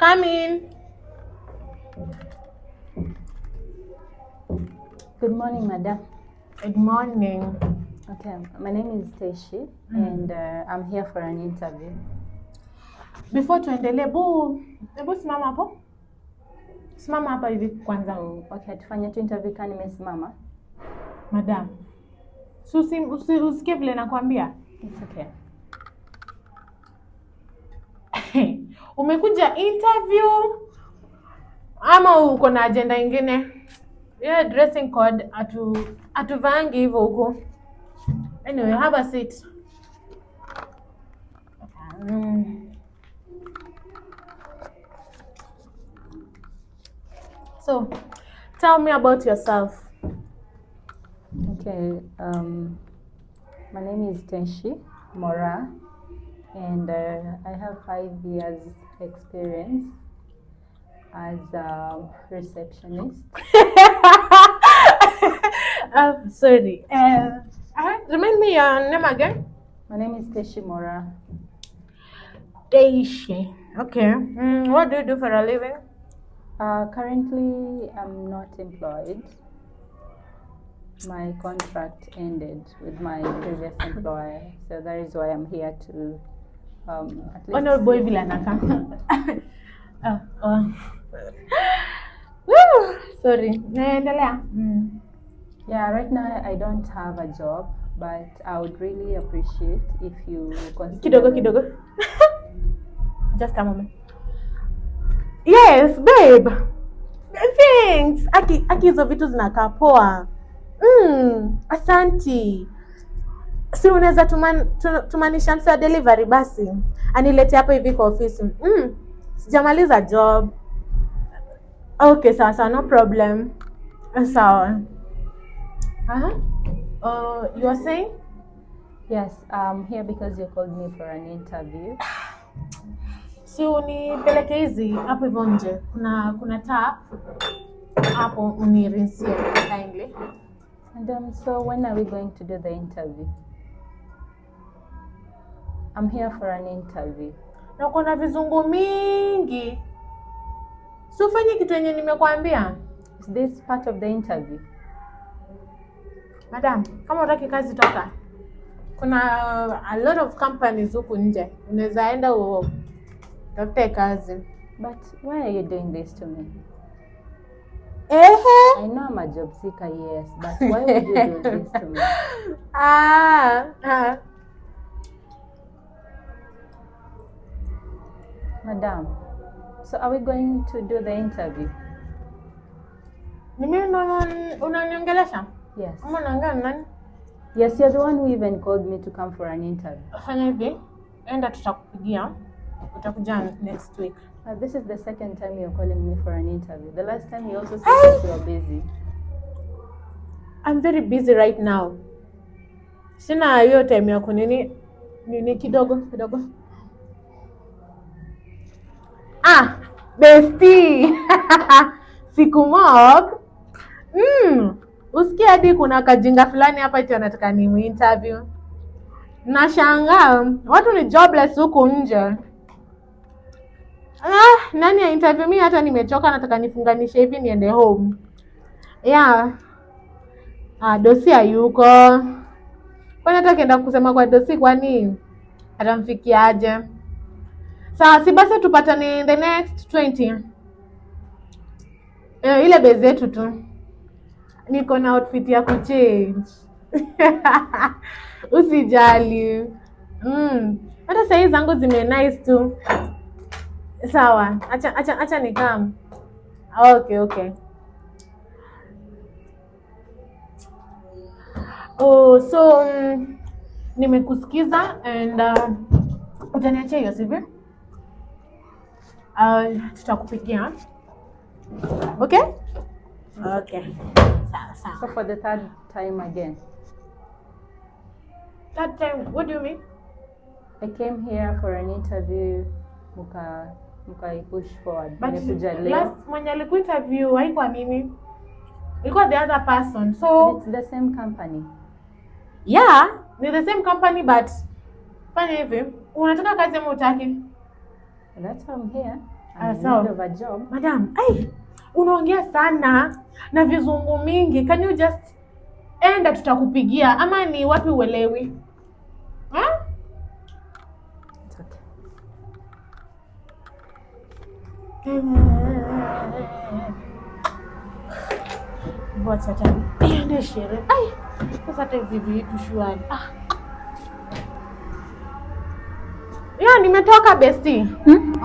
Come in. Good morning, madam. Good morning. Okay, my name is Teshi, and I'm here for an interview. Before tuendelee, hebu simama hapo. Simama hapa hivi kwanza. Okay, tufanye tu interview kama nimesimama. Madam. Usikie vile nakwambia. It's okay. Umekuja interview ama uko na agenda ingine? Yeah, dressing code atuvangi hivyo huko. Anyway, have a seat. So, tell me about yourself. Okay, my name is Teshi Mora, and I have 5 years experience as a receptionist. Sorry. Remind me your name again. My name is Teshi Mora. Teshi. Okay. What do you do for a living? Currently, I'm not employed. My contract ended with my previous employer, so that is why I'm here to at least. No boy vile anaka. Sorry. Naendelea. Yeah, right now I don't have a job, but I would really appreciate if you consider. Kidogo. Just a moment. Yes, babe. Thanks. Aki hizo vitu zinakaa poa. Asanti. Si unaweza tumanisha msa delivery basi. Anilete hapa hivi kwa ofisi. Sijamaliza job. Okay, sawa, no problem. Sawa. You are saying? Yes, I'm here because you called me for an interview. Si unipeleke hizi hapo hivyo nje. Kuna tap hapo unirinsie kindly. And so when are we going to do the interview? I'm here for an interview. Na kuna vizungu mingi. Si ufanye kitu yenye nimekwambia. Is this part of the interview? Madam, kama unataka kazi toka. Kuna a lot of companies huku nje. Unaweza enda utafute kazi. But why are you doing this to me? I know I'm a job seeker, yes, but why would you do this to me? Madam, so are we going to do the interview? Ni mimi unaniongelesha? Yes. Ama unaongea na nani? Yes, you're the one who even called me to come for an interview. Fanya hivi, enda tutakupigia. Utakuja next week. This is the second time you're calling me for an interview. The last time you also said that you were busy. I'm very busy right now. Sina hiyo time ya nini kidogo. Bestie. Siku mob. Usikia hadi kuna kajinga fulani hapa eti anataka ni interview. Nashangaa watu ni jobless huku nje. Nani ya interview mimi hata nimechoka nataka nifunganishe hivi niende home. Yeah. Dosi hayuko. Kwani hata kienda kusema kwa Dosi kwani atamfikiaje? Sawa, si basi tupatane in the next 20. Ile base yetu tu. Niko na outfit ya kuchange. Usijali. Hata size zangu zime nice tu. Sawa, acha nikam. Okay. So nimekusikiza and utaniachia hiyo CV. Tutakupigia. Okay? Okay. Sawa. So for the third time again. That time, what do you mean? I came here for an interview. Muka push forward. But last mwenye alikuinterview haikuwa mimi. Ilikuwa the other person. So it's the same company. Yeah, ni the same company but fanya hivi. Unataka kazi ama utaki? That's why I'm here. I'm in So, need of a job. madam, unaongea sana na vizungu mingi. Can you just enda, tutakupigia ama ni wapi uelewi? It's okay. Wacha tani. Ende sherehe. Sasa hata hivi vitu shwari. Ya nimetoka besti.